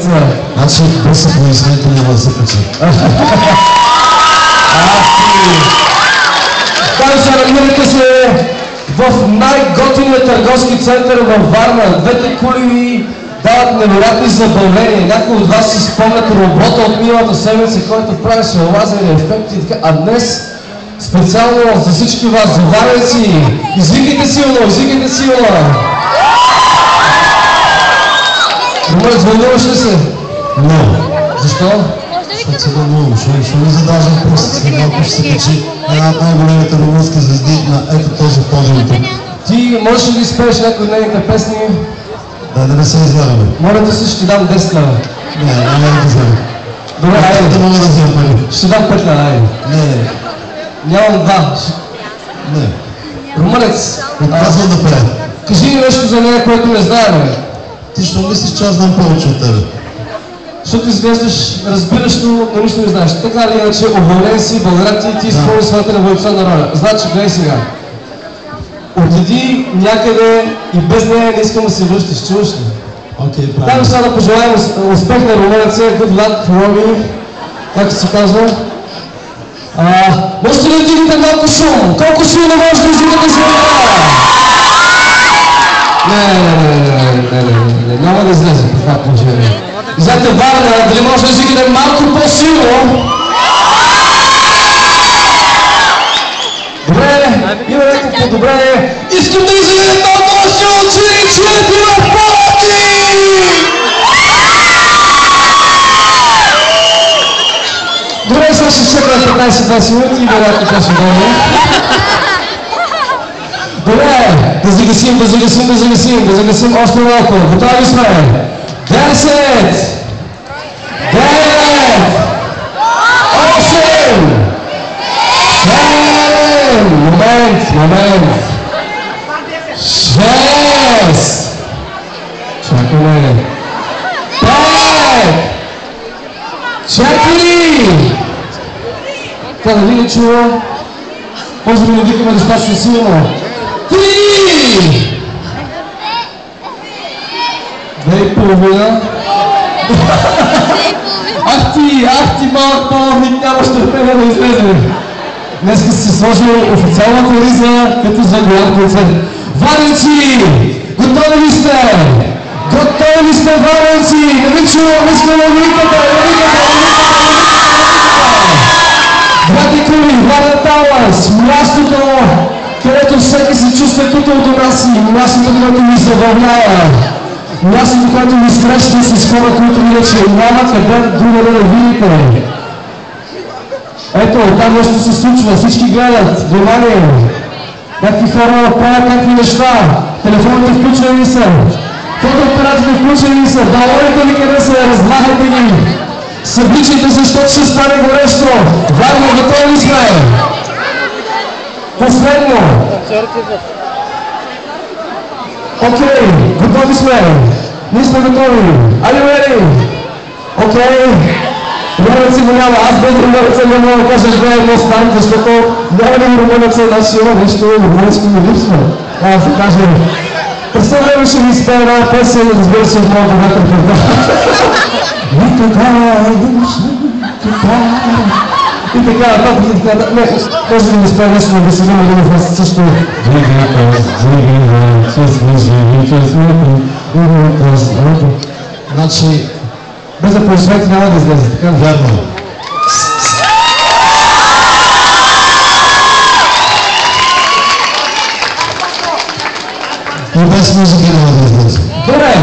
Значи, без аплодисменти няма да се кача. Дами намирате се в най-готиния търговски център във Варна. Двете кули ви дават невероятни забавления. Някои от вас си спомнят робота от миналата седмица, който правеше лазерни ефекти и така. А днес специално за всички вас, за варненци, извикайте силно, извикайте силно! Румънец, вълнуваш ли се? Много. Защо? Защото се вълнувам. Ще ми задаваш въпрос. След малко ще се качи една от най-големите румънски звезди на ето този подиум. Ти можеш ли да изпееш някои от нейните песни? Да не се излагаме. Моля да се, ще дам 10 лева. Не, няма да взема. Добре, айде. Да мога да взема пари. Ще дам 5 лева, айде. Не. Нямам 2. Не. Румънец, Отказвам да пея. кажи ми нещо за нея, което не знаем. Ти що мислиш, че аз знам повече от тебе? Защото изглеждаш разбиращо, но нищо не знаеш. Така или иначе, уволнен си, благодаря ти, ти изпълни своята революционна роля. Значи, гледай сега. Отиди някъде и без нея не искам да се връщаш, чуваш ли? Окей, Дай правилно. сега да пожелаем успех на румънеца, good luck, Роми, както се казва. Можете ли да дигнете малко шум? Колко силно може да извикате за това? Не, няма да излезе по това положение. Знаете, Варна, дали може да извикате малко по-силно? Добре, има някакво подобрение. Искам да извикате по-силно, учениците в Пловдив! Добре, сега ще чекаме 15-20 минути и вероятно това ще дойде. Добре, да загасим още малко. Готови сме? 10, 9, 8, 7, момент, 6, чакаме, 5, 4, това да ви не чува, може да ми викаме достатъчно силно, 3, 2,5. Ах ти малък палник, нямаш търпение да излезе. Днеска си сложил официалната риза, като за голям концерт. Варненци, готови ли сте? Готови ли сте, варненци? Не ви чувам, искам да викате, Двете кули, Варна Тауърс, мястото, където всеки се чувства като у дома си, мястото, което ни забавлява. Мястото, което ни среща с хора, които иначе няма къде другаде да видите. Ето, там нещо се случва, всички гледат, внимание. Някакви хора правят някакви неща, телефоните включени са, фотоапаратите включени са, балоните ли къде са, разлагайте ги. Събличайте се, защото ще стане горещо. Варна, готови ли сме? Последно. Окей, готови сме. Ние сме готови. Are you ready? Окей. Румънеца го няма. Аз без румънеца не мога да кажа две едно стан, защото няма ли румънеца значи има нещо румънско ми липсва. Трябва да се каже. През това време ще ви изпея една песен, разбира се, от малко вътре пред това. И така, може да ми спея нещо на Веселина Линов, също. Значи, без аплодисменти няма да излезе, така вярно. И без музика няма да излезе. Добре,